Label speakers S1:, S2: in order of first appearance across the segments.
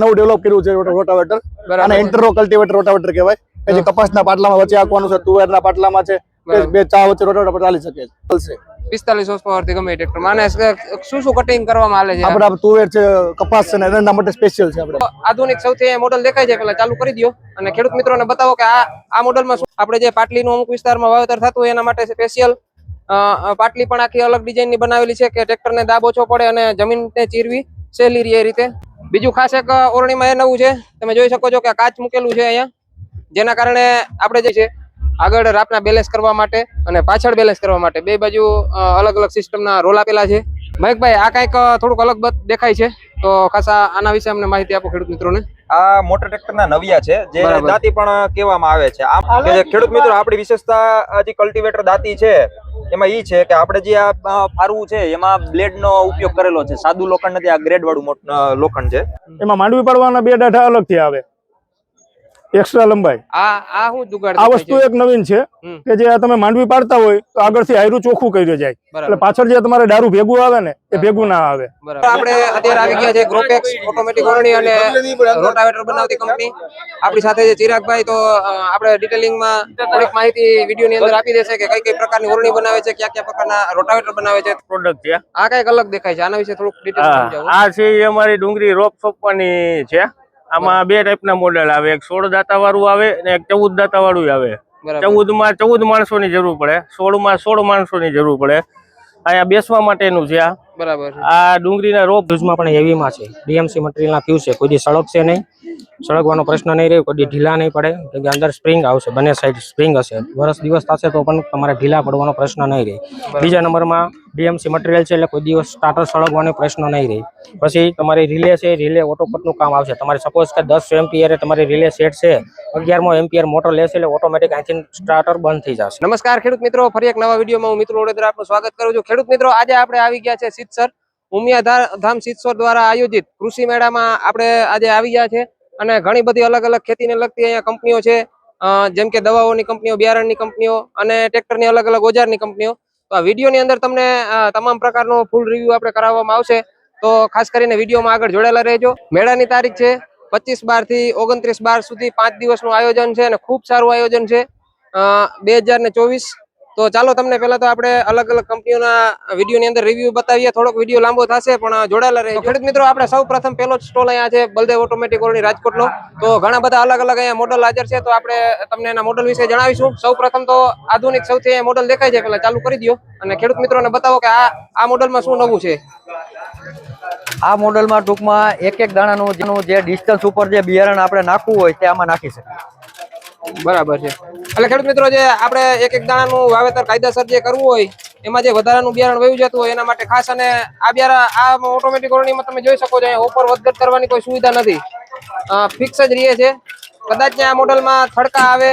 S1: નવું ડેવલપ કર્યું છે રોટાવેટર અને ઇન્ટરરો કલ્ટિવેટર રોટાવેટર કહેવાય કે જે કપાસના પાટલામાં વચ્ચે આખવાનું છે, તુવેરના પાટલામાં છે, બે ચા વચ્ચે રોટાવેટર પર ચાલી શકે છે.
S2: 45 horsepower થી ગમે ટ્રેક્ટર માને શું કટિંગ કરવામાં આવે છે?
S1: આપણે તુવેર છે, કપાસ છે ને એના માટે સ્પેશિયલ છે. આપણે
S2: આધુનિક સૌથી મોડલ દેખાય છે, પેલા ચાલુ કરી દો અને ખેડૂત મિત્રોને બતાવો કે આ મોડલમાં શું આપણે જે પાટલીનું અમુક વિસ્તારમાં વાવેતર થતું હોય એના માટે સ્પેશિયલ પાટલી પણ આખી અલગ ડિઝાઇનની બનાવેલી છે કે ટ્રેક્ટરને દાબ ઓછો પડે અને જમીનને ચીરવી સહેલી રહે એ રીતે. બીજું ખાસ એક ઓરણીમાં એ નવું છે, તમે જોઈ શકો છો કે કાચ મૂકેલું છે અહીંયા, જેના કારણે આપણે જે છે આગળ રાપના બેલેન્સ કરવા માટે અને પાછળ બેલેન્સ કરવા માટે બે બાજુ અલગ અલગ સિસ્ટમના રોલ આપેલા છે. મહેકભાઈ, આ કંઈક થોડુંક અલગ દેખાય છે, તો ખાસ આના વિશે અમને માહિતી આપો ખેડૂત મિત્રોને.
S3: આ મોટર ટ્રેક્ટરના નવિયા છે, જે દાંતી પણ કહેવામાં આવે છે. આમ કે ખેડૂત મિત્રો આપણી વિશેષતા જે કલ્ટિવેટર દાંતી છે એમાં ઈ છે કે આપણે જે આ ફારવું છે એમાં બ્લેડનો ઉપયોગ કરેલો છે. સાદું લોખંડ નથી, આ ગ્રેડ વાળું લોખંડ છે.
S1: એમાં માંડવી પાડવાના બે ડાઠા અલગથી આવે, એક્સ્ટ્રા લંબાઈ.
S2: આ હું જુગાડ
S1: આ વસ્તુ એક નવીન છે કે જે તમે માંડવી પાડતા હોય તો આગળથી આયરું ચોખ્ખું કરી જાય, એટલે પાછળ જે તમારે દારૂ ભેગું આવે ને એ ભેગું ના આવે.
S2: આપણે અત્યારે આવી ગયા છે ગ્રોપેક્સ ઓટોમેટિક ઓરણી અને રોટાવેટર બનાવતી કંપની. આપણી સાથે છે ચિરાગભાઈ, તો આપણે ડિટેલિંગમાં થોડીક માહિતી વિડીયોની અંદર આપી દેશે કે કઈ કઈ પ્રકારની ઓરણી બનાવે છે, કયા કયા પ્રકારના રોટાવેટર બનાવે છે.
S4: પ્રોડક્ટ છે
S2: આ કઈક અલગ દેખાય છે, આના વિશે થોડુંક ડિટેલ સમજાવો.
S4: આ છે અમારી ડુંગળી રોપ સોંપવાની છે. આમાં બે ટાઈપના મોડેલ આવે, એક 16 દાંતા વાળું આવે અને એક 14 દાંતા વાળું આવે. 14 માં 14 માણસોની જરૂર પડે, 16 માં 16 માણસોની જરૂર પડે. અહીંયા બેસવા માટેનું છે.
S2: બરાબર.
S4: આ ડુંગળીના રોપ
S5: યુઝમાં પણ હેવીમાં છે, ડીએમસી મટીરિયલના ક્યુ છે, કોઈ દી સળગશે નહીં, સળગવાનો પ્રશ્ન નહીં રહે, કોઈ દી ઢીલા નહીં પડે, કેમ કે અંદર સ્પ્રિંગ આવશે, બંને સાઈડ સ્પ્રિંગ હશે. વર્ષ દિવસ થશે તો પણ તમારે ઢીલા પડવાનો પ્રશ્ન નહીં રહે. બીજા નંબરમાં ડીએમસી મટીરિયલ છે એટલે કોઈ દિવસ સ્ટાર્ટર સળગવાનો પ્રશ્ન નહીં રહે. પછી તમારી રિલે છે, રિલે ઓટોકટનું કામ આવશે. તમારે સપોઝ કે 10 એમ્પિયરે તમારી રિલે સેટ છે, 11મો એમ્પિયર મોટર લેશે એટલે ઓટોમેટિક અહીંથી સ્ટાર્ટર બંધ થઈ જશે.
S2: નમસ્કાર ખેડૂત મિત્રો, ફરી એક નવા વિડીયોમાં હું મિત્રો વડોદરા આપનું સ્વાગત કરું છું. ખેડૂત મિત્રો, આજે આપણે આવી ગયા છે સિદ્ધસર, ઉમિયાધામ સિદ્ધસર દ્વારા આયોજિત કૃષિ મેળામાં આપણે આજે આવી ગયા છે. અને ઘણી બધી અલગ અલગ ખેતીને લગતી અહીંયા કંપનીઓ છે, જેમ કે દવાઓની કંપનીઓ, બિયારણની કંપનીઓ અને ટ્રેક્ટરની અલગ અલગ ઓજારની કંપનીઓ. તો આ વિડીયોની અંદર તમને તમામ પ્રકારનો ફૂલ રિવ્યુ આપણે કરાવવામાં આવશે, તો ખાસ કરીને વિડીયોમાં આગળ જોડાયેલા રહેજો. મેળાની તારીખ છે 25/12 થી 29/12 સુધી 5 દિવસનું આયોજન છે અને ખૂબ સારું આયોજન છે 2024. તો ચાલો તમને પહેલા તો આપણે અલગ અલગ કંપનીઓના વિડીયોની અંદર રિવ્યુ બતાવીએ. થોડોક વિડીયો લાંબો થશે પણ જોડાયેલા રહેજો. ખેડૂત મિત્રો, આપણે સૌ પ્રથમ પહેલો સ્ટોલ અહીંયા છે બલદેવ ઓટોમેટિક ઓરણી રાજકોટનો. તો ઘણા બધા અલગ અલગ અહીંયા મોડલ હાજર છે, તો આપણે તમને એના મોડલ વિશે જણાવીશું. સૌ પ્રથમ તો આધુનિક સૌથી અહીંયા મોડલ દેખાય છે, પેલા ચાલુ કરી દો અને ખેડૂત મિત્રોને બતાવો કે આ મોડલમાં શું નવું છે.
S6: આ મોડલમાં ટૂંકમાં એક દાણાનું જે ડિસ્ટન્સ ઉપર જે બિયારણ આપણે નાખવું હોય તે આમાં નાખી શકીએ.
S2: બરાબર છે. એટલે ખેડૂત મિત્રો, જે આપણે એક દાણાનું વાવેતર કાયદેસર જે કરવું હોય એમાં જે વધારાનું બિયારણ વયું જતું હોય એના માટે ખાસ, અને આ બિયારણ આ ઓટોમેટિક ઓરણીમાં તમે જોઈ શકો છો અહીંયા ઉપર વધઘટ કરવાની કોઈ સુવિધા નથી, ફિક્સ જ રહે છે. કદાચ આ મોડલમાં થડકા આવે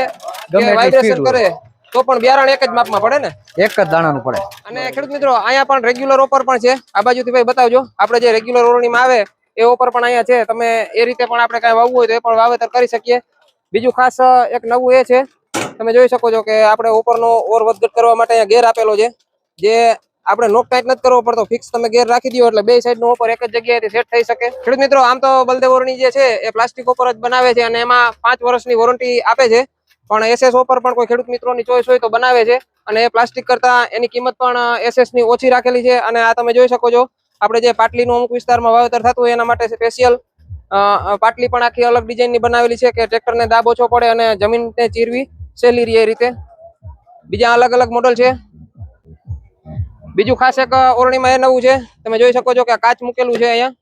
S2: કે વાઇબ્રેશન કરે તો પણ બિયારણ એક જ માપમાં પડે ને,
S6: એક જ દાણાનું પડે.
S2: અને ખેડૂત મિત્રો, અહીંયા પણ રેગ્યુલર ઓપર પણ છે. આ બાજુથી ભાઈ બતાવજો, આપણે જે રેગ્યુલર ઓરણીમાં આવે એ ઓપર પણ અહીંયા છે. તમે એ રીતે પણ આપણે કાંઈ વાવવું હોય તો એ પણ વાવેતર કરી શકીએ. બીજું ખાસ એક નવું એ છે, તમે જોઈ શકો છો કે આપણે ઉપરનો ઓર વધઘટ કરવા માટે અહીંયા ગેર આપેલો છે, જે આપણે નોક ટાઈટ નથી કરવો પડતો, ફિક્સ તમે ગેર રાખી દો એટલે બે સાઈડ નો ઉપર એક જ જગ્યાએથી સેટ થઈ શકે. ખેડૂત મિત્રો, આમ તો બલદેવ ઓરણી જે છે એ પ્લાસ્ટિક ઉપર જ બનાવે છે અને એમાં 5 વર્ષની વોરંટી આપે છે, પણ એસએસ ઉપર પણ કોઈ ખેડૂત મિત્રોની ચોઈસ હોય તો બનાવે છે. અને એ પ્લાસ્ટિક કરતા એની કિંમત પણ એસએસ ની ઓછી રાખેલી છે. અને આ તમે જોઈ શકો છો, આપણે જે પાટલીનું અમુક વિસ્તારમાં વાવેતર થતું હોય એના માટે સ્પેશિયલ પાટલી પણ આખી અલગ ડિઝાઇનની બનાવેલી છે કે ટ્રેક્ટરને દાબ ઓછો પડે અને જમીનને ચીરવી સહેલી રહે એ રીતે. બીજા અલગ અલગ મોડલ છે. બીજું ખાસ એક ઓરણીમાં એ નવું છે, તમે જોઈ શકો છો કે કાચ મૂકેલું છે અહીંયા,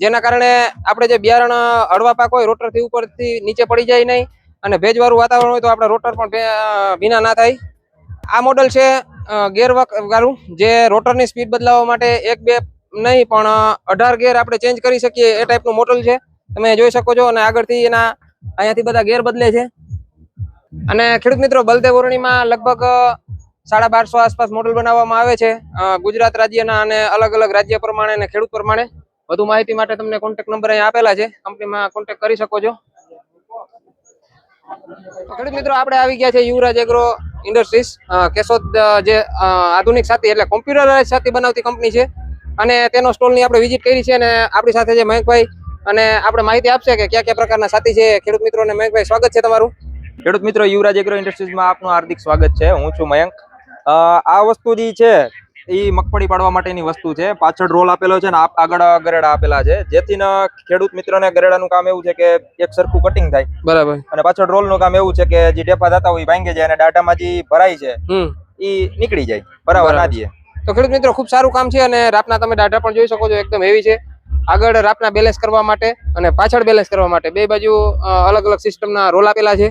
S2: જેના કારણે આપણે જે બિયારણ હળવા પાક હોય રોટરથી ઉપરથી નીચે પડી જાય નહીં, અને ભેજવાળું વાતાવરણ હોય તો આપણા રોટર પણ ભીના ના થાય. આ મોડલ છે ગેર વાળું, જે રોટરની સ્પીડ બદલાવવા માટે 1-2 નહીં પણ 18 ગેર આપણે ચેન્જ કરી શકીએ એ ટાઈપનું મોડલ છે, તમે જોઈ શકો છો. અને આગળથી એના અહીંયાથી બધા ગેર બદલે છે. અને ખેડૂત મિત્રો, બલદેવ ઓરણીમાં લગભગ 1250 આસપાસ મોડલ બનાવવામાં આવે છે ગુજરાત રાજ્યના અને અલગ અલગ રાજ્ય પ્રમાણે અને ખેડૂત પ્રમાણે. વધુ માહિતી માટે તમને કોન્ટેક્ટ નંબર અહીંયા આપેલા છે, કંપનીમાં કોન્ટેક્ટ કરી શકો છો. ખેડૂત મિત્રો, આપણે આવી ગયા છે યુવરાજ એગ્રો ઇન્ડસ્ટ્રીઝ કેશોદ, જે આધુનિક સાથી એટલે કોમ્પ્યુટરાઇઝ સાથી બનાવતી કંપની છે, અને તેનો સ્ટોલની આપણે વિઝિટ કરી છે. અને આપણી સાથે જે મહેકભાઈ અને આપણે માહિતી આપશે કે કયા કયા પ્રકારના સાથી છે ખેડૂત મિત્રોને. મયંકભાઈ, સ્વાગત છે તમારું.
S3: ખેડૂત મિત્રો, યુવરાજ એગ્રો ઇન્ડસ્ટ્રીઝમાં આપનું હાર્દિક સ્વાગત છે. હું છું મયંક. આ વસ્તુ જે છે એ મગફળી પાડવા માટેની વસ્તુ છે. પાછળ રોલ આપેલો છે ને આગળ ગરેડા આપેલા છે, જેથી ખેડૂત મિત્રોને ગરેડાનું કામ એવું છે કે એક સરખું કટિંગ થાય.
S2: બરાબર.
S3: અને પાછળ રોલ નું કામ એવું છે કે જે ટેપા થતા હોય ભાંગે જાય અને ડાટામાં જે ભરાય છે એ નીકળી જાય, બરાબર ના દે.
S2: તો ખેડૂત મિત્રો, ખૂબ સારું કામ છે. અને રાપના તમે ડાટા પણ જોઈ શકો છો, એકદમ હેવી છે. આગળ રાપના બેલેન્સ કરવા માટે અને પાછળ બેલેન્સ કરવા માટે બે બાજુ અલગ અલગ સિસ્ટમના રોલ આપેલા છે.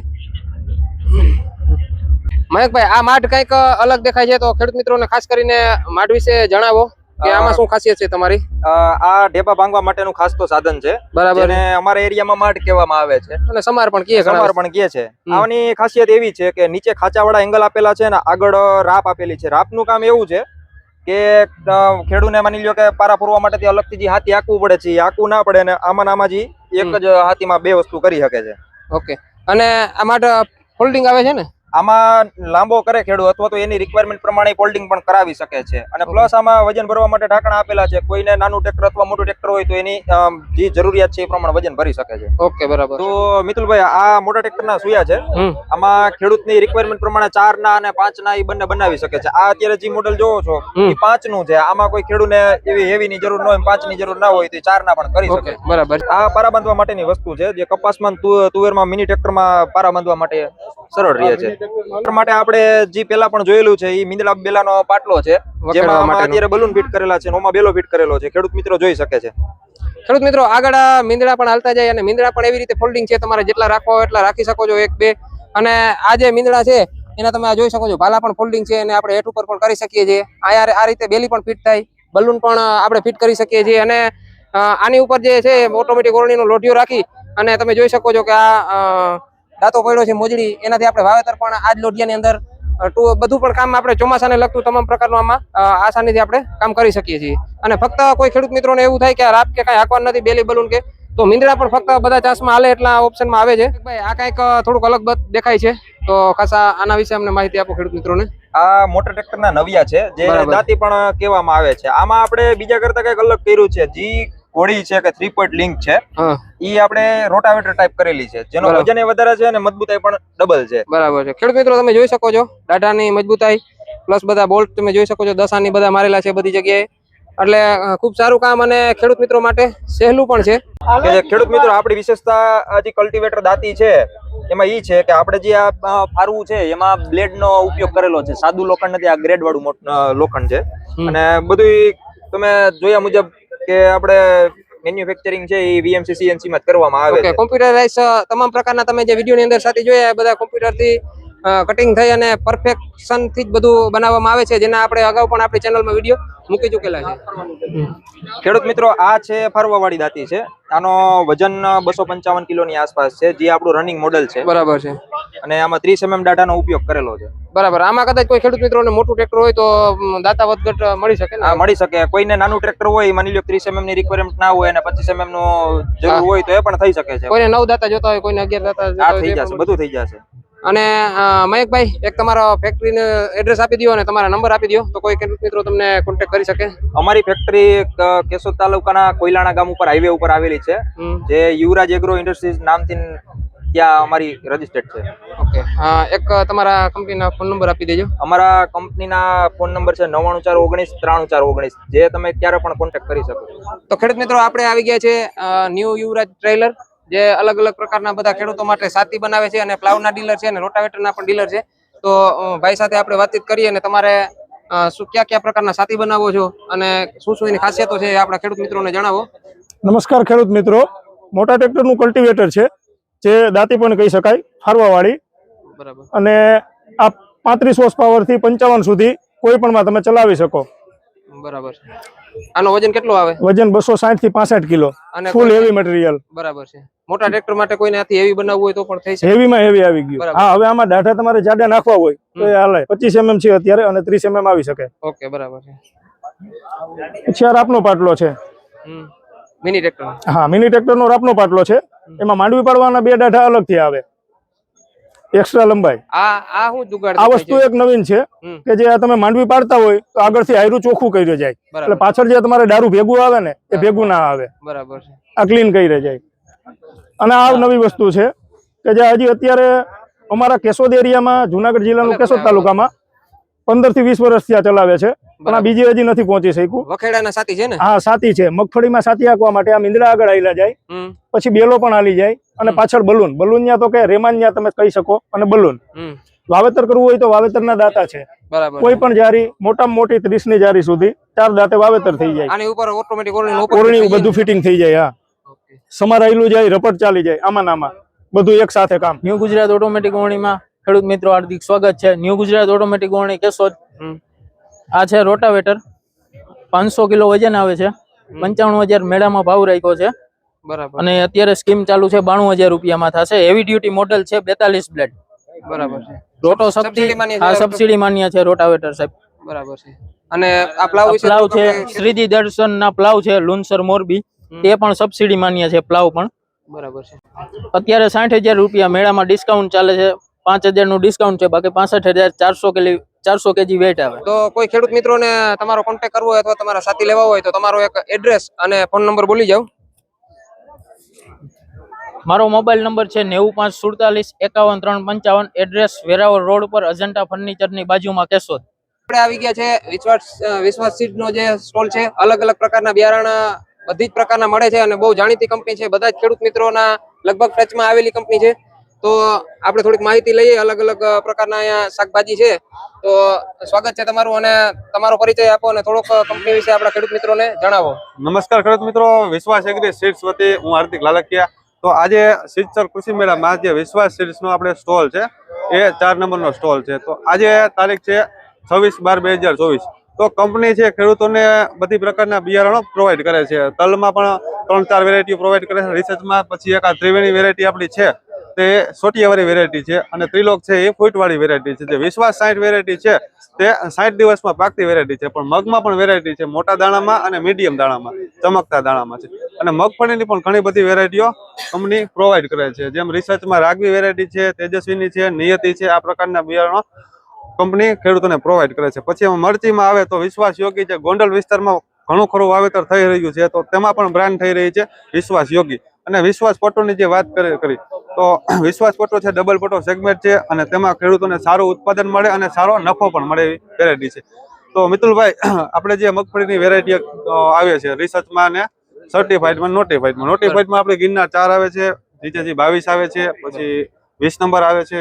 S2: મયંકભાઈ, આ માઠ કંઈક અલગ દેખાય છે, તો ખેડૂત મિત્રોને ખાસ કરીને માઠ વિશે જણાવો કે આમાં શું ખાસિયત છે તમારી.
S3: આ ઢેપા ભાંગવા માટેનું ખાસ તો સાધન છે,
S2: બરાબર.
S3: અને અમારા એરિયામાં માઠ કહેવામાં આવે છે
S2: અને સમાર પણ કહે
S3: છે. આની ખાસિયત એવી છે કે નીચે ખાંચાવાળા એંગલ આપેલા છે ને આગળ રાપ આપેલી છે. રાપનું કામ એવું છે કે ખેડૂને માની લ્યો કે પારા પૂરવા માટે અલગથી જે હાથી આંકવું પડે છે, એ આંકવું ના પડે, અને આમાં જ એક જ હાથીમાં બે વસ્તુ કરી શકે છે.
S2: ઓકે. અને આ માટે ફોલ્ડિંગ આવે છે ને?
S3: આમાં લાંબો કરે ખેડૂત અથવા તો એની રિક્વાયરમેન્ટ પ્રમાણે ફોલ્ડિંગ પણ કરાવી શકે છે. અને પ્લસ આમાં વજન ભરવા માટે ઢાંકણા આપેલા છે. કોઈને નાનું ટ્રેક્ટર અથવા મોટું ટ્રેક્ટર હોય તો એની જે જરૂરિયાત છે એ પ્રમાણે વજન ભરી શકે છે.
S2: ઓકે, બરાબર.
S3: તો મિતુલભાઈ, આ મોટા ટ્રેક્ટરના સુયા છે. આમાં ખેડૂતની રિક્વાયરમેન્ટ પ્રમાણે 4 ના અને 5 ના એ બંને બનાવી શકે છે. આ અત્યારે જે મોડેલ જોવો છો એ 5 નું છે. આમાં કોઈ ખેડૂતને એવી હેવી ની જરૂર ન હોય, 5 ની જરૂર ના હોય તો 4 ના પણ કરી શકે છે.
S2: બરાબર.
S3: આ પારા બાંધવા માટેની વસ્તુ છે, જે કપાસમાં, તુવેરમાં, મિની ટ્રેક્ટરમાં પારા બાંધવા માટે સરળ રહે છે. માટે આપણે જે પેલા પણ જોયેલું છે એ મીંદડા બેલાનો પાટલો છે, જેમાં અત્યારે બલૂન ફિટ કરેલા છે, ઓમાં બેલો ફિટ કરેલો છે. ખેડૂત મિત્રો જોઈ શકે છે.
S2: ખેડૂત મિત્રો, આગળ મીંદડા પણ હાલતા જાય અને મીંદડા પણ એવી રીતે ફોલ્ડિંગ છે, તમારે જેટલા રાખવા હોય એટલા રાખી શકો છો, 1 2. અને આ જે મીંદડા છે એના તમે જોઈ શકો છો, ભાલા પણ ફોલ્ડિંગ છે, અને આપણે હેઠ ઉપર પણ કરી શકીએ છીએ. આ રીતે બેલી પણ ફિટ થાય, બલૂન પણ આપણે ફિટ કરી શકીએ છીએ. અને આની ઉપર જે છે ઓટોમેટિક ઓરણીનો લોઢિયો રાખી અને તમે જોઈ શકો છો કે આ દાંતો પડ્યો છે મોજડી, એનાથી આપણે વાવેતર પણ આ જ લોઢિયાની અંદર બધું પણ કામ આપણે ચોમાસાને લગતું તમામ પ્રકારનું આમાં આસાનીથી આપણે કામ કરી શકીએ છીએ. અને ફક્ત કોઈ ખેડૂત મિત્રોને એવું થાય કે રાપ કે કાંઈ હાંકવાનું નથી, બેલી બલૂન કે, તો મીંદડા પણ ફક્ત બધા ચાસમાં હાલે એટલા ઓપ્શનમાં આવે છે. ભાઈ, આ કંઈક થોડુંક અલગ દેખાય છે, તો ખાસ આના વિશે અમને માહિતી આપો ખેડૂત મિત્રોને.
S3: આ મોટર ટ્રેક્ટરના નવિયા છે, જે દાંતી પણ કહેવામાં આવે છે. આમાં આપણે બીજા કરતા કંઈક અલગ કર્યું છે. જે ઘોડી છે કે 3 પોઈન્ટ લિંક છે, ઈ આપણે રોટાવેટર ટાઈપ કરેલી છે, જેનો વજન એ વધારે છે અને મજબૂતાઈ પણ ડબલ છે.
S2: બરાબર છે. ખેડૂત મિત્રો, તમે જોઈ શકો છો ડાટાની મજબૂતાઈ પ્લસ બધા બોલ્ટ તમે જોઈ શકો છો, 10 આની બધા મારેલા છે બધી જગ્યાએ. એટલે ખૂબ સારું કામ અને ખેડૂત મિત્રો માટે સહેલું પણ છે.
S3: ખેડૂત મિત્રો, આપણી વિશેષતા જે કલ્ટિવેટર દાંતી છે એમાં ઈ છે કે આપણે જે આ ફારવું છે એમાં બ્લેડ નો ઉપયોગ કરેલો છે. સાદું લોખંડ નથી, આ ગ્રેડ વાળું લોખંડ છે. અને બધું તમે જોયા મુજબ કે આપણે મેન્યુફેક્ચરિંગ છે એ VMC CNC માં કરવામાં આવે છે.
S2: કોમ્પ્યુટરાઇઝ તમામ પ્રકારના તમે જે વિડીયોની અંદર સાથે જોયા એ બધા કોમ્પ્યુટરથી કટિંગ થઈ અને પરફેક્શન થી જ બધું બનાવવામાં આવે છે, જેના આપણે અગાઉ પણ આપણી ચેનલમાં વિડીયો મૂકી ચૂકેલા છે.
S3: ખેડૂત મિત્રો, આ છે ફારવાવાળી દાંતી છે. આનો વજન 255 કિલોની આસપાસ છે, જે આપણું રનિંગ મોડેલ છે.
S2: બરાબર છે.
S3: અને આમાં 30 mm ડાટાનો ઉપયોગ કરેલો છે.
S2: બરાબર. આમાં કદાચ કોઈ ખેડૂત મિત્રોને મોટું ટ્રેક્ટર હોય તો દાતા વધઘટ મળી શકે ને?
S3: હા, મળી શકે. કોઈને નાનું ટ્રેક્ટર હોય, માની લો 30 mm ની રિક્વાયરમેન્ટ ના હોય અને 25 mm નો જરૂર હોય તો એ પણ થઈ શકે છે.
S2: કોઈને 9 દાતા જોતા હોય, કોઈને 11 દાતા જોતા હોય,
S3: થઈ જશે, બધું થઈ જશે.
S2: અને મયંકભાઈ, એક તમારો ફેક્ટરીનું એડ્રેસ આપી દો અને તમારા નંબર આપી દો, તો કોઈ ખેડૂત મિત્રો તમને કોન્ટેક્ટ કરી શકે.
S3: અમારી ફેક્ટરી કેશોદ તાલુકાના કોયલાણા ગામ ઉપર હાઈવે ઉપર આવેલી છે, જે યુવરાજ એગ્રો ઇન્ડસ્ટ્રીઝ નામથી ત્યાં અમારી રજીસ્ટર્ડ છે.
S2: ઓકે. એક તમારા કંપનીના ફોન નંબર આપી દેજો.
S3: અમારા કંપનીના ફોન નંબર છે 99419 3419, જે તમે ક્યારે પણ કોન્ટેક્ટ કરી શકો.
S2: તો ખેડૂત મિત્રો, આપણે આવી ગયા છે ન્યૂ યુવરાજ ટ્રેલર, જે અલગ અલગ પ્રકારના બધા ખેડૂતો માટે સાથી બનાવે છે અને પ્લાવના ડીલર છે અને રોટાવેટરના પણ ડીલર છે. તો ભાઈ સાથે આપણે વાતચીત કરીએ અને તમારે શું કયા પ્રકારના સાથી બનાવો છો અને શું એની ખાસિયતો છે એ આપણા ખેડૂત મિત્રોને જણાવો.
S1: નમસ્કાર ખેડૂત મિત્રો, મોટા ટ્રેક્ટરનું કલ્ટિવેટર છે, જે દાંતી પણ કહી શકાય, ફારવાવાળી.
S2: બરાબર. અને
S1: આ 35 હોર્સ પાવર થી 55 સુધી કોઈ પણ માં તમે ચલાવી શકો.
S2: બરાબર. આનો વજન કેટલો આવે?
S1: વજન 260 થી 65 કિલો, ફૂલ હેવી મટીરીયલ.
S2: બરાબર છે. મોટા ટ્રેક્ટર માટે કોઈને આથી હેવી બનાવવું હોય તો પણ થઈ શકે.
S1: હેવી માં હેવી આવી ગયું. હા, હવે આમાં દાઢા તમારે જાડા નાખવા હોય તો એ હાલે. 25 mm છે અત્યારે અને 30 mm આવી શકે.
S2: ઓકે, બરાબર છે.
S1: પછી આ રાપનો પાટલો છે.
S2: Mini tractor.
S1: હા, મિની ટ્રેક્ટર નો રાપનો પાટલો છે. એમાં માંડવી પાડવાના બે દાઢા અલગથી આવે.
S7: એક્સ્ટ્રા લંબાઈ.
S2: આ શું જુગાડ
S7: આ
S2: દેખાય
S7: વસ્તુ
S2: છે?
S7: એક નવીન છે
S2: હમ.
S7: કે જે આ તમે માંડવી પાડતા હોય તો આગળથી આયરું ચોખ્ખું કર્યું જાય,
S2: બરાબર.
S7: એટલે પાછળ જે તમારે દારૂ ભેગું આવે ને એ ભેગું ના આવે,
S2: બરાબર છે.
S7: આ ક્લીન કરી જાય. અને આ નવી વસ્તુ છે કે જે હજી અત્યારે અમારા કેશોદ એરિયામાં, જુનાગઢ જિલ્લાનું કેશોદ તાલુકામાં 15 થી 20 વર્ષથી આ ચલાવે છે, પણ આ બીજી હજી નથી પહોંચી શક્યું.
S2: વખેડાના સાથી છે ને?
S7: હા, સાથી છે. મગફળીમાં સાથી હાંકવા માટે આ મીંદડા આગળ આવેલા જાય,
S2: હમ
S7: પછી બેલો પણ હાલી જાય, અને પાછળ બલૂન. બલૂન ન્યા તો કે રેમાન ન્યા તમે કહી શકો, અને બલૂન.
S2: હમ
S7: વાવેતર કરવું હોય તો વાવેતરના દાતા છે.
S2: બરાબર.
S7: કોઈ પણ જારી, મોટામાં મોટી 30 ની જારી સુધી 4 દાંતે વાવેતર થઈ જાય.
S2: આની ઉપર ઓટોમેટિક
S7: ઓરણી બધું ફિટિંગ થઈ જાય. હા, સમારાયેલું જાય, રપટ ચાલી જાય, આમાં નામાં બધું એક સાથે કામ.
S8: ન્યૂ ગુજરાત ઓટોમેટિક ઓરણીમાં ખેડૂત મિત્રો હાર્દિક સ્વાગત છે. ન્યૂ ગુજરાત ઓટોમેટિક ઓરણી કેશોદ. આ છે રોટાવેટર, 500 કિલો વજન આવે છે, 95,000 મેળામાં ભાવ રાખ્યો છે.
S2: બરાબર.
S8: અને અત્યારે સ્કીમ ચાલુ છે, 92,000 રૂપિયામાં થશે. હેવી ડ્યુટી મોડેલ છે, 42 બ્લેડ.
S2: બરાબર છે.
S8: રોટો શક્તિ,
S2: સબસિડી માન્ય છે?
S8: આ સબસિડી માન્ય છે રોટાવેટર સાહેબ.
S2: બરાબર છે. અને આ પ્લાવ વિશે
S8: પ્લાવ
S2: થોડું
S8: છે,
S2: તમે-
S8: શ્રીજી દર્શન ના પ્લાવ છે, લુણસર મોરબી, તે પણ સબસિડી માન્ય છે પ્લાવ પણ.
S2: બરાબર છે.
S8: અત્યારે 60,000 રૂપિયા મેળામાં ડિસ્કાઉન્ટ ચાલે છે, 5,000 નું ડિસ્કાઉન્ટ છે, બાકી 65,400 કેજી વેટ આવે.
S2: તો કોઈ ખેડૂત મિત્રોને તમારો કોન્ટેક્ટ કરવો હોય અથવા તમારા સાથી લેવા હોય તો તમારો એક એડ્રેસ અને ફોન નંબર બોલી જાવ.
S8: મારો મોબાઈલ નંબર છે 9547 એડ્રેસ વેરાવળ રોડ પર અજંટા ફર્નિચર ની બાજુમાં કેશોદ.
S2: આપણે આવી ગયા છે વિશ્વાસ સીડ નો જે સ્ટોલ છે. અલગ અલગ પ્રકારના બિયારણ બધી જ પ્રકારના મળે છે અને બહુ જાણીતી કંપની છે. બધા જ ખેડૂત મિત્રોના લગભગ ટચમાં આવેલી કંપની છે. તો આપણે થોડીક માહિતી લઈએ. અલગ અલગ પ્રકારના અહીંયા શાકભાજી છે. તો સ્વાગત છે તમારું, અને તમારો પરિચય આપો અને થોડોક કંપની વિશે આપણા ખેડૂત મિત્રોને જણાવો.
S9: નમસ્કાર ખેડૂત મિત્રો, વિશ્વાસ એગ્રી સીડ્સ વતી હું હાર્દિક લાલકિયા. તો આજે સિદ્ધસર કૃષિ મેળામાં જે વિશ્વાસ સીડ્સ નો આપણે સ્ટોલ છે એ 4 નંબરનો સ્ટોલ છે. તો આજે તારીખ છે 26/12/2024. તો કંપની છે ખેડૂતોને બધી પ્રકારના બિયારણો પ્રોવાઈડ કરે છે. તલમાં પણ 3-4 વેરાયટી પ્રોવાઈડ કરે છે. રિસર્ચમાં પછી એક આ ત્રિવેણી વેરાયટી આપણી છે તે સોટિયાવાળી વેરાયટી છે, અને ત્રિલોક છે એ ફૂટવાળી વેરાયટી છે. જે વિશ્વાસ 60 વેરાયટી છે તે 60 દિવસમાં પાકતી વેરાયટી છે. પણ મગમાં પણ વેરાયટી છે, મોટા દાણામાં અને મીડિયમ દાણામાં, ચમકતા દાણામાં છે. અને મગફળીની પણ ઘણી બધી વેરાયટીઓ કંપની પ્રોવાઈડ કરે છે. જેમ રિસર્ચમાં રાગવી વેરાયટી છે, તેજસ્વીની છે, નિયતિ છે, આ પ્રકારના બિયારણો કંપની ખેડૂતોને પ્રોવાઈડ કરે છે. પછી એમાં મરચીમાં આવે તો વિશ્વાસ યોગી છે. ગોંડલ વિસ્તારમાં ઘણું ખરું વાવેતર થઈ રહ્યું છે, તો તેમાં પણ બ્રાન્ડ થઈ રહી છે વિશ્વાસ યોગી. અને વિશ્વાસ પટોની જે વાત કરી તો વિશ્વાસ પટો છે ડબલ પટો સેગમેન્ટ છે, અને તેમાં ખેડૂતોને સારું ઉત્પાદન મળે અને સારો નફો પણ મળે એવી વેરાયટી છે. તો મિતુલભાઈ, આપણે જે મગફળીની વેરાયટી આવે છે રિસર્ચમાં ને સર્ટિફાઈડમાં, નોટિફાઈડમાં આપણે ગિરનાર 4 આવે છે, જીજેજી 22 આવે છે, પછી 20 નંબર આવે છે,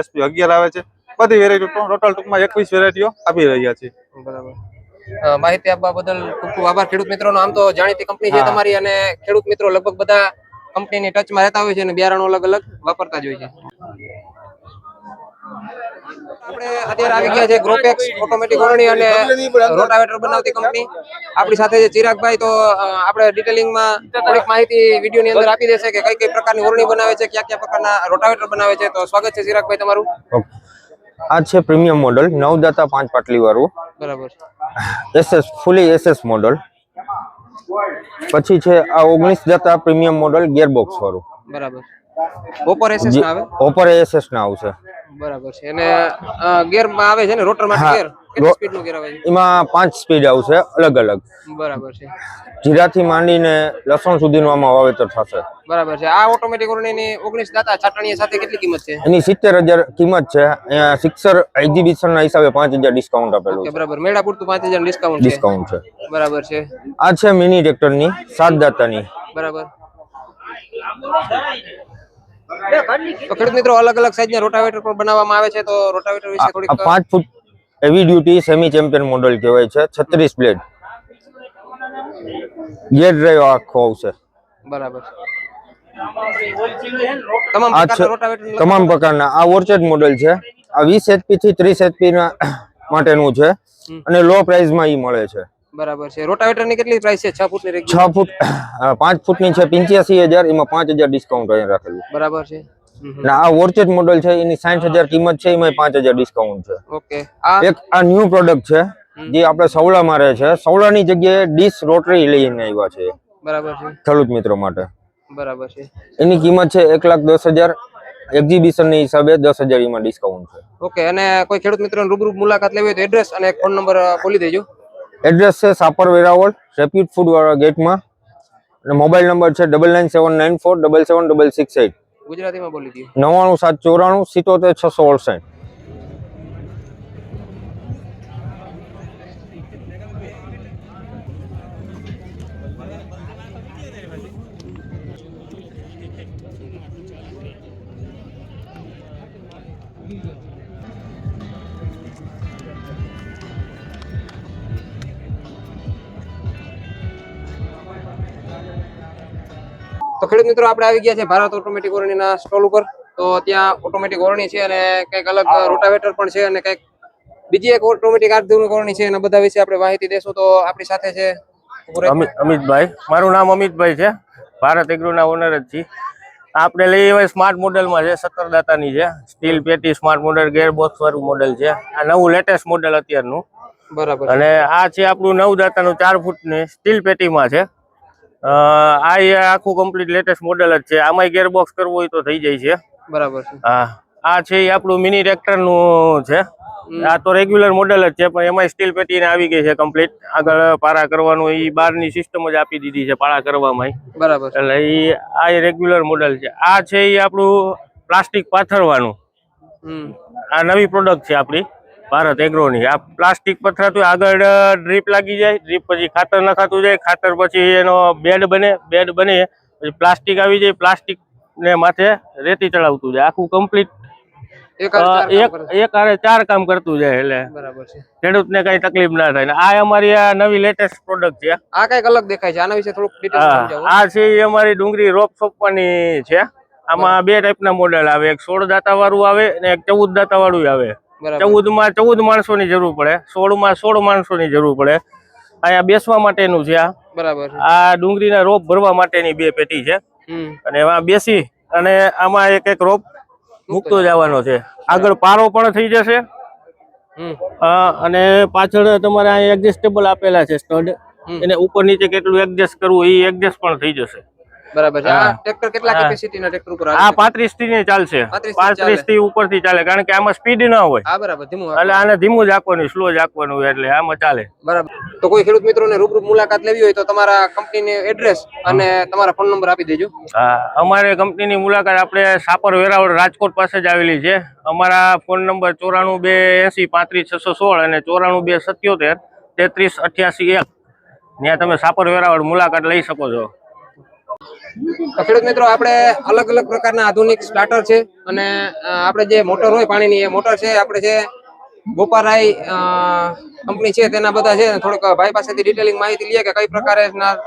S9: SP 11 આવે છે. બધી વેરાયટીઓ ટોટલ ટૂંકમાં 21 વેરાયટીઓ આપી રહ્યા છે.
S2: બરાબર. માહિતી આપવા બદલ ખૂબ ખૂબ આભાર ખેડૂત મિત્રોનો. આમ તો જાણીતી કંપની છે તમારી, અને ખેડૂત મિત્રો લગભગ બધા કંપનીની ટચમાં રહેતા હોય છે અને બિયારણો અલગ અલગ વાપરતા જ હોય છે. આપણે અત્યારે આવી ગયા છે ગ્રોપેક્સ ઓટોમેટિક ઓરણી અને રોટાવેટર બનાવતી કંપની. આપણી સાથે છે ચિરાગભાઈ. તો આપણે ડિટેલિંગમાં થોડીક માહિતી વિડીયોની અંદર આપી દેશે કે કઈ કઈ પ્રકારની ઓરણી બનાવે છે, કયા કયા પ્રકારના રોટાવેટર બનાવે છે. તો સ્વાગત છે ચિરાગભાઈ તમારું.
S3: આ છે પ્રીમિયમ મોડલ, 9 દાતા 5 પાટલી વાળું,
S2: બરાબર.
S3: ફૂલી SS મોડલ. પછી છે આ 19 દાતા પ્રીમિયમ મોડલ ગિયરબોક્સ વાળું,
S2: બરાબર. ઓપર એસએસ ના આવે?
S3: ઓપર SS ના આવશે.
S2: બરાબર છે. અને ગિયર માં આવે છે ને, રોટર માટે ગિયર કેટલી સ્પીડ નું ગિયર આવે છે?
S3: એમાં 5 સ્પીડ આવશે અલગ અલગ.
S2: બરાબર છે.
S3: જીરાથી માંડીને લસણ સુધીનું આમાં વાવેતર થશે.
S2: બરાબર છે. આ ઓટોમેટિક ઓરણીની 19 દાતા છાટણીયા સાથે કેટલી કિંમત છે?
S3: એની 70,000 કિંમત છે. અહીંયા સિક્સર એક્ઝિબિશન ના હિસાબે 5,000 ડિસ્કાઉન્ટ આપેલું
S2: ઓકે,
S3: છે.
S2: બરાબર. મેળા પૂરતું 5,000 ડિસ્કાઉન્ટ છે. બરાબર છે.
S3: આ છે મિની ટ્રેક્ટરની 7 દાતાની.
S2: બરાબર. તો ખેડૂત મિત્રો અલગ અલગ સાઈઝના રોટાવેટર પણ બનાવવામાં આવે છે. તો રોટાવેટર વિશે થોડીક
S3: 5 foot heavy duty semi champion model કહેવાય છે. 36 બ્લેડ, ગિયર ડ્રાઈવ આખો આવશે.
S2: બરાબર.
S3: તમામ પ્રકારના આ ઓર્ચર્ડ મોડલ છે. આ 20 HP થી 30 HP ના માટેનું છે, અને લો પ્રાઇસ માં ઈ મળે છે.
S2: બરાબર છે. રોટાવેટર ની કેટલી પ્રાઇસ છે? 6 ફૂટની રેગ્યુલર?
S3: 6 ફૂટ 5 ફૂટની છે 85,000, એમાં 5,000 ડિસ્કાઉન્ટ અહીં રાખેલું.
S2: બરાબર છે.
S3: અને આ ઓર્ચર્ડ મોડલ છે, એની 60,000 કિંમત છે, એમાં 5,000 ડિસ્કાઉન્ટ છે.
S2: ઓકે.
S3: એક આ ન્યૂ પ્રોડક્ટ છે જે આપણે સવડામાં રહે છે. સવડાની જગ્યાએ ડીશ રોટરી લઈને આવ્યા છે.
S2: બરાબર છે.
S3: ખેડૂત મિત્રો માટે.
S2: બરાબર છે.
S3: એની કિંમત છે 1,10,000,
S4: એક્ઝિબિશન ની હિસાબે 10,000 માં ડિસ્કાઉન્ટ છે.
S2: ઓકે, અને કોઈ ખેડૂત મિત્રોને રૂબરૂ મુલાકાત લેવી હોય તો એડ્રેસ અને ફોન નંબર બોલી દેજો.
S4: એડ્રેસ છે સાપર વેરાવળ રેપ્યુટ ફૂડ વાળા ગેટમાં અને મોબાઈલ નંબર છે 9979477668.
S2: ગુજરાતીમાં બોલી દો.
S4: 99794 77 668.
S2: તો ખેડૂત મિત્રો આપણે આવી ગયા છે ભારત ઓટોમેટિક ઓરણીના સ્ટોલ ઉપર. તો ત્યાં ઓટોમેટિક ઓરણી છે અને કંઈક અલગ રોટાવેટર પણ છે અને કંઈક બીજી એક ઓટોમેટિક આધુનિક ઓરણી છે એના બધા વિશે આપણે માહિતી દેશું. તો આપણી સાથે છે
S4: અમિતભાઈ, મારું નામ અમિતભાઈ છે, ભારત એગ્રોના ઓનર જ છીએ. આપણે લઈએ હવે સ્માર્ટ મોડેલમાં છે, 17 દાતાની છે, સ્ટીલ પેટી સ્માર્ટ મોડેલ, ગેર બોક્સ વાળું મોડેલ છે. આ નવું લેટેસ્ટ મોડેલ અત્યારનું.
S2: બરાબર.
S4: અને આ છે આપણું 9 દાતાનું 4 ફૂટની સ્ટીલ પેટીમાં છે. આ આખું કમ્પ્લીટ લેટેસ્ટ મોડેલ જ છે. આમાં ગેર બોક્સ કરવું હોય તો થઈ જાય છે.
S2: બરાબર છે.
S4: હા, આ છે એ આપણું મિની ટ્રેક્ટર નું છે. આ તો રેગ્યુલર મોડેલ જ છે પણ એમાં સ્ટીલ પેટી આવી ગઈ છે કમ્પ્લીટ. આગળ પારા કરવાનું એ બહારની સિસ્ટમ જ આપી દીધી છે પાળા કરવામાં.
S2: બરાબર.
S4: એટલે આ રેગ્યુલર મોડેલ છે. આ છે એ આપણું પ્લાસ્ટિક પાથરવાનું. આ નવી પ્રોડક્ટ છે આપણી ભારત એગ્રોની. આ પ્લાસ્ટિક પથરાતું આગળ ડ્રીપ લાગી જાય, ડ્રીપ પછી ખાતર નખાતું જાય, ખાતર પછી એનો બેડ બને, બેડ બને પછી પ્લાસ્ટિક આવી જાય, પ્લાસ્ટિક ને માથે રેતી ચડાવતું જાય. આખું કમ્પ્લીટ એક આરે 4 કામ કરતું જાય. એટલે
S2: બરાબર છે,
S4: ખેડૂતને કઈ તકલીફ ના થાય. આ અમારી આ નવી લેટેસ્ટ પ્રોડક્ટ છે.
S2: આ કઈક અલગ દેખાય છે, આના વિશે થોડુંક ડિટેલ સમજાવો.
S4: આ છે એ અમારી ડુંગળી રોપ સોંપવાની છે. આમાં 2 ટાઈપના મોડેલ આવે, એક 16 દાતા વાળું આવે અને એક 14 દાતા વાળું આવે. 14 માં 14 માણસોની જરૂર પડે, 16 માં 16 માણસોની જરૂર પડે. અહીંયા બેસવા માટેનું છે. આ
S2: બરાબર.
S4: આ ડુંગળીના રોપ ભરવા માટેની 2 પેટી છે અને એમાં બેસી અને આમાં એક રોપ મૂકતો જવાનો છે. આગળ પારો પણ થઈ જશે અને પાછળ તમારે આ એડજસ્ટેબલ આપેલા છે સ્ટડ, એને ઉપર નીચે કેટલું એડજસ્ટ કરવું એ એડજસ્ટ પણ થઈ જશે.
S2: બરાબર છે. આ ટ્રેક્ટર કેટલા કેપેસિટીના ટ્રેક્ટર ઉપર આવે?
S4: આ 35 થી ચાલશે, 35 થી ઉપરથી ચાલે કારણ કે આમાં સ્પીડ ના હોય.
S2: હા, બરાબર. ધીમું
S4: એટલે આને ધીમું જ આપવાનું, સ્લો જ આપવાનું, એટલે આમાં ચાલે.
S2: બરાબર. તો કોઈ ખેડૂત મિત્રોને રૂબરૂ મુલાકાત લેવી હોય તો તમારા કંપનીની એડ્રેસ અને તમારા ફોન નંબર આપી દેજો.
S4: હા, અમારે કંપનીની મુલાકાત આપણે સાપર વેરાવળ રાજકોટ પાસે જ આવેલી છે. અમારા ફોન નંબર 9428035616 અને 9427733881. ત્યાં તમે સાપર વેરાવળ મુલાકાત લઈ શકો છો.
S2: તો ખેડૂત મિત્રો આપણે અલગ અલગ પ્રકારના આધુનિક સ્ટાર્ટર છે અને આપણે જે મોટર હોય પાણીની એ મોટર છે. આપણે જે ગોપારાઈ કંપની છે તેના બધા છે. થોડુંક ભાઈ પાસેથી ડિટેલિંગ માહિતી લઈએ કે કઈ પ્રકારે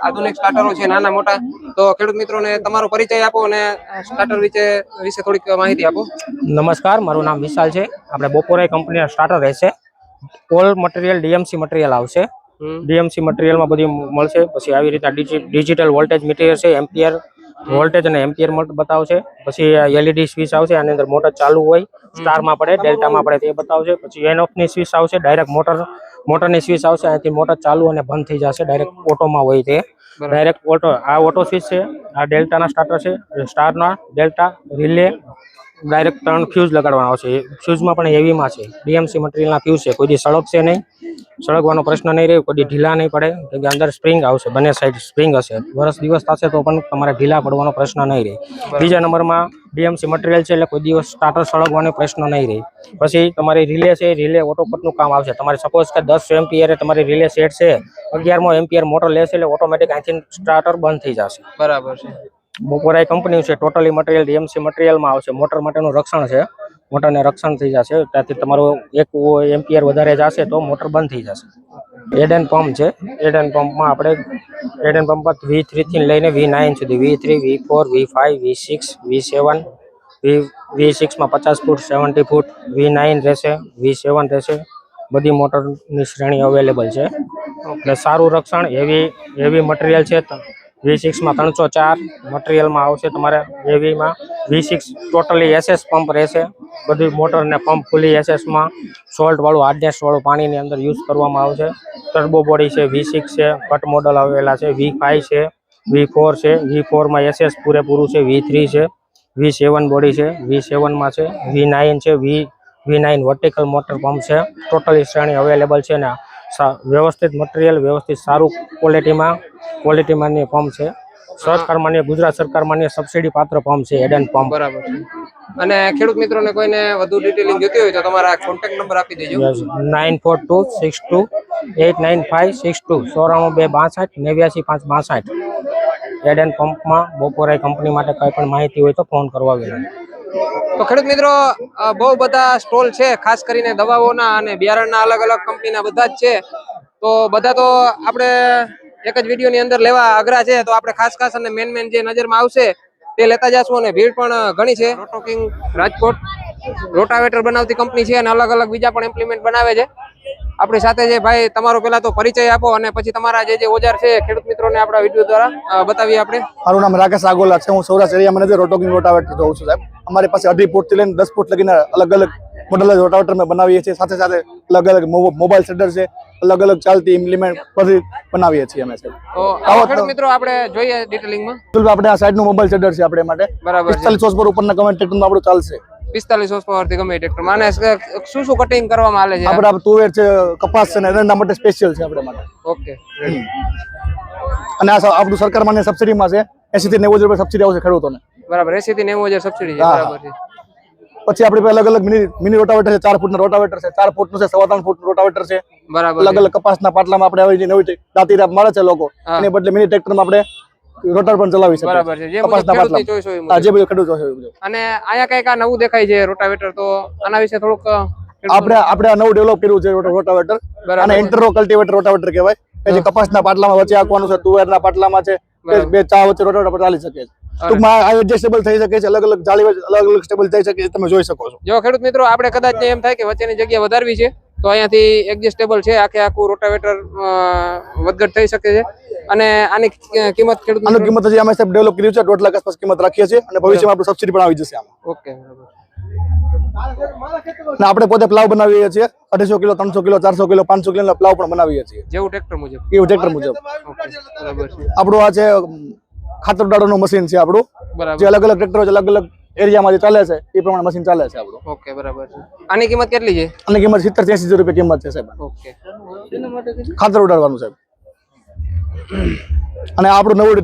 S2: આધુનિક સ્ટાર્ટરો છે નાના મોટા. તો ખેડૂત મિત્રોને તમારો પરિચય આપો અને સ્ટાર્ટર વિશે થોડીક માહિતી આપો.
S5: નમસ્કાર, મારું નામ વિશાલ છે. આપણે બોપોરાઈ કંપનીના સ્ટાર્ટર રહેશે. ઓલ મટીરિયલ ડીએમસી મટીરિયલ આવશે. ડીએમસી મટીરિયલમાં બધી મળશે. પછી આવી રીતે ડિજિટલ વોલ્ટેજ મીટર છે, એમ્પિયર વોલ્ટેજ અને એમ્પિયર બતાવશે. પછી એલઈડી સ્વિચ આવશે, આની અંદર મોટર ચાલુ હોય, સ્ટારમાં પડે, ડેલ્ટામાં પડે તે બતાવશે. પછી એન ઓફની સ્વિચ આવશે, ડાયરેક્ટ મોટરની સ્વિચ આવશે, અહીંથી મોટર ચાલુ અને બંધ થઈ જશે. ડાયરેક્ટ ઓટોમાં હોય તે ડાયરેક્ટ ઓટો. આ ઓટો સ્વિચ છે. આ ડેલ્ટાના સ્ટાર્ટર છે, સ્ટારના ડેલ્ટા રિલે. ડાયરેક્ટ 3 ફ્યુઝ લગાડવાના આવશે. ફ્યુઝમાં પણ હેવીમાં છે, ડીએમસી મટીરિયલના ફ્યુઝ છે. કોઈ દી સળગશે નહીં, સળગવાનો પ્રશ્ન નહીં રહે, કોઈ દી ઢીલા નહીં પડે કેમ કે અંદર સ્પ્રિંગ આવશે, બંને સાઈડ સ્પ્રિંગ હશે. વર્ષ દિવસ થશે તો પણ તમારે ઢીલા પડવાનો પ્રશ્ન નહીં રહે. બીજા નંબરમાં ડીએમસી મટીરિયલ છે એટલે કોઈ દિવસ સ્ટાર્ટર સળગવાનો પ્રશ્ન નહીં રહે. પછી તમારી રિલે છે, રિલે ઓટોપટનું કામ આવશે. તમારે સપોઝ કે 10 એમ્પિયરે તમારી રિલે સેટ છે, 11મો એમ્પિયર મોટર લેશે એટલે ઓટોમેટિક અહીંથી સ્ટાર્ટર બંધ થઈ જશે.
S2: બરાબર છે.
S5: બોપોરાઈ કંપની છે. ટોટલી મટીરિયલ ડીએમસી મટીરિયલમાં આવશે. મોટર માટેનું રક્ષણ છે, મોટરને રક્ષણ થઈ જશે. ત્યાંથી તમારું 1 એમ્પિયર વધારે જશે તો મોટર બંધ થઈ જશે. એડન પંપ છે. એડન પંપમાં આપણે એડન પંપમાં V3 થી લઈને V9 સુધી, V3, V4, V5, V6, V7, V6માં 50 ફૂટ, 70 ફૂટ, V9 રહેશે, V7 રહેશે. બધી મોટરની શ્રેણી અવેલેબલ છે. એટલે સારું રક્ષણ, હેવી મટીરિયલ છે. V6માં 304 મટીરિયલમાં આવશે. તમારે હેવીમાં V6 ટોટલી SS પંપ રહેશે. બધી મોટર ને પંપ ફૂલી SS માં સોલ્ટ વાળું, હાર્ડનેસ વાળું પાણીની અંદર યુઝ કરવામાં આવશે. ટર્બો બોડી છે, V6 છે, કટ મોડલ આવેલા છે, V5 છે, V4 છે. V4માં SS પૂરેપૂરું છે, V3 છે, V7 બોડી છે, V7 માં છે, V9 છે, V9 વર્ટિકલ મોટર પંપ છે. ટોટલી શ્રેણી અવેલેબલ છે ને વ્યવસ્થિત મટીરિયલ, વ્યવસ્થિત સારું ક્વોલિટીમાંની પંપ છે. સરકાર માન્ય, ગુજરાત સરકાર માન્ય સબસિડી પાત્ર પંપ છે, હેડન પંપ.
S2: બરાબર છે. અને ખેડૂત મિત્રોને કોઈને વધુ ડિટેલિંગ જોતી હોય તો તમારા કોન્ટેક્ટ નંબર આપી દેજો.
S5: 9426289562 9426298562. હેડન પંપમાં બપોરે કંપની માટે કઈ પણ માહિતી હોય તો ફોન કરવા વિનંતી.
S2: તો ખેડૂત મિત્રો બહુ બધા સ્ટોલ છે, ખાસ કરીને દવાઓના અને બિયારણના અલગ અલગ કંપનીના બધા જ છે. તો બધા તો આપણે એક જ વિડીયોની અંદર લેવા અઘરા છે, તો આપણે ખાસ અને મેન જે નજરમાં આવશે તે લેતા જશું. અને ભીડ પણ ઘણી છે. રોટોકિંગ રાજકોટ રોટાવેટર બનાવતી કંપની છે અને અલગ અલગ બીજા પણ ઇમ્પ્લિમેન્ટ બનાવે છે. આપણી સાથે છે ભાઈ, તમારો પેલા તો પરિચય આપો અને પછી તમારા જે ઓજાર છે ખેડૂત મિત્રોને આપણા વિડીયો દ્વારા બતાવીએ આપણે.
S1: મારું નામ રાકેશ આગોલા છે. હું સૌરાષ્ટ્ર એરિયા મેનેજર રોટોકિંગ રોટાવેટર જોઉં છું સાહેબ. અમારી પાસે 2.5 ફૂટથી લઈને 10 ફૂટ લગીને અલગ અલગ મોડલ રોટાવેટર અમે બનાવીએ છીએ. સાથે સાથે અલગ અલગ મોબાઈલ સેટર છે, અલગ અલગ ચાલતી ઇમ્પ્લિમેન્ટ પછી બનાવીએ છીએ અમે સાહેબ.
S2: તો ખેડૂત મિત્રો આપણે જોઈએ ડિટેલિંગમાં.
S1: આપણે આ સાઈડનું મોબાઈલ સેટર છે આપણે માટે.
S2: બરાબર.
S1: 45 હોર્સ પર ઉપરના કમેન્ટ ટ્રેક્ટરમાં આપણું ચાલશે.
S2: 45 હોર્સ પાવર થી ગમે ટ્રેક્ટરમાં. અને શું કટિંગ કરવામાં આવે છે?
S1: આપણે તુવેર છે, કપાસ છે ને એના માટે સ્પેશિયલ છે આપણે માટે.
S2: ઓકે.
S1: અને આ આપણું સરકાર માન્ય સબસિડીમાં છે. 80 થી 90 રૂપિયા સબસિડી આવશે ખેડૂતોને.
S2: બરાબર. 80 થી 90,000 સબસિડી છે. બરાબર છે.
S1: પછી આપણી પાસે અલગ અલગ મિની રોટાવેટર છે. 4 ફૂટના રોટાવેટર છે, 4 ફૂટનું છે, 3.25 ફૂટનું રોટાવેટર છે.
S2: બરાબર.
S1: અલગ અલગ કપાસના પાટલામાં આપણે આવી નવી દાંતી રાપ મળે છે લોકો, એની બદલે મિની ટ્રેક્ટરમાં આપણે રોટર પણ ચલાવી શકીએ.
S2: બરાબર છે. જે ખેડૂતની ચોઈસ હોય
S1: હા, જે બધું ખેડૂત હોય.
S2: અને આયા કઈક આ નવું દેખાય છે રોટાવેટર, તો આના વિશે થોડુંક
S1: આપણે આ નવું ડેવલપ કર્યું છે રોટાવેટર. અને ઇન્ટરરો કલ્ટિવેટર રોટાવેટર કહેવાય, કે જે કપાસના પાટલામાં વચ્ચે આખવાનું છે, તુવેરના પાટલામાં છે, બે ચા વચ્ચે રોટાવેટર ચાલી શકે છે. ટૂંકમાં આ એડજસ્ટેબલ થઈ શકે છે, અલગ અલગ જાળી અલગ અલગ સ્ટેબલ થઈ શકે છે, તમે જોઈ શકો છો.
S2: જો ખેડૂત મિત્રો આપણે કદાચ એમ થાય કે વચ્ચેની જગ્યા વધારવી છે તો અહીંયાથી એડજસ્ટેબલ છે, આખું રોટાવેટર વધઘટ થઈ શકે છે. અને આની કિંમત ખેડૂત
S1: આની કિંમત હજી અમે સાહેબ ડેવલપ કર્યું છે, 1.5 લાખ આસપાસ કિંમત રાખીએ છીએ. અને ભવિષ્યમાં આપણે સબસિડી પણ આવી જશે આમાં.
S2: ઓકે, બરાબર.
S1: અને આપણે પોતે પ્લાવ બનાવીએ છીએ. 250 kilo, 300 kilo, 400 kilo, 500 kilo plough પણ બનાવીએ છીએ,
S2: જેવું ટ્રેક્ટર મુજબ.
S1: એવું ટ્રેક્ટર મુજબ.
S2: બરાબર છે.
S1: આપણું આ છે ખાતર ઉડાડવાનું મશીન છે આપણું. જે અલગ અલગ ટ્રેક્ટરો અલગ અલગ એરિયામાં જે ચાલે છે એ પ્રમાણે મશીન ચાલે છે આપણું.
S2: ઓકે, બરાબર છે. આની કિંમત કેટલી છે?
S1: આની કિંમત 70 થી 80 રૂપિયા કિંમત છે સાહેબ.
S2: ઓકે.
S1: ખાતર ઉડાડવાનું સાહેબ. અને આપણું નવું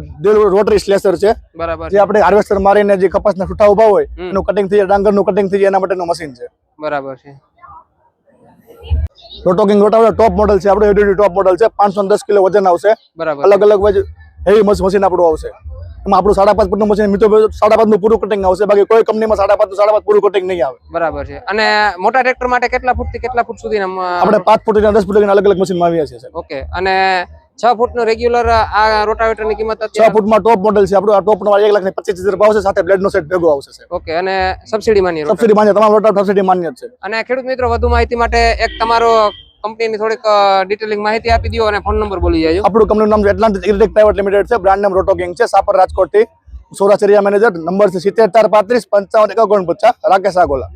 S1: રોટરી સ્લેશર છે,
S2: બરાબર,
S1: જે આપણે હાર્વેસ્ટર મારીને જે કપાસના છૂટા ઉભા હોય એનું કટિંગ થઈ જાય, ડાંગરનું કટિંગ થઈ જાય, એના માટેનું મશીન છે.
S2: બરાબર છે.
S1: રોટોકિંગ રોટાવેટર ટોપ મોડલ છે આપણું, એડીડી ટોપ મોડલ છે. 510 કિલો વજન આવશે.
S2: બરાબર.
S1: અલગ અલગ હેવી મશીન આપણું આવશે. એમાં આપણું 5.5 ફૂટનું મશીન મિત્રો 5.5 નું પૂરું કટિંગ આવશે, બાકી કોઈ કંપનીમાં 5.5 પૂરું કટિંગ નહીં આવે.
S2: બરાબર છે. અને મોટા ટ્રેક્ટર માટે કેટલા ફૂટ થી કેટલા ફૂટ સુધી
S1: આપણે 5 ફૂટ થી 10 ફૂટ લગીને અલગ અલગ મશીનમાં આવીએ છીએ.
S2: ઓકે. અને 6 ફૂટનું રેગ્યુલર આ રોટાવેટરની કિંમત
S1: 6 ફૂટમાં ટોપ મોડલ છે આપણું. આ ટોપનો 1,25,000 ભાવ છે, સાથે બ્લેડનો સેટ ભેગો આવશે.
S2: ઓકે. અને સબસિડી માન્ય?
S1: સબસિડી માન્ય, તમામ રોટાવેટર સબસિડી માન્ય છે.
S2: અને ખેડૂત મિત્રો વધુ માહિતી માટે એક તમારો કંપનીની થોડીક ડિટેલિંગ માહિતી આપી દો અને ફોન નંબર બોલી જાજો.
S1: આપણું કંપનીનું નામ એટલાન્ટિક ઇલેક્ટ્રિક પ્રાઇવેટ લિમિટેડ છે. બ્રાન્ડ નામ રોટોકિંગ છે. સાપર રાજકોટ થી સૌરાષ્ટ્ર એરિયા મેનેજર. નંબર છે 74 35 55 51 50. રાકેશ આગોલા.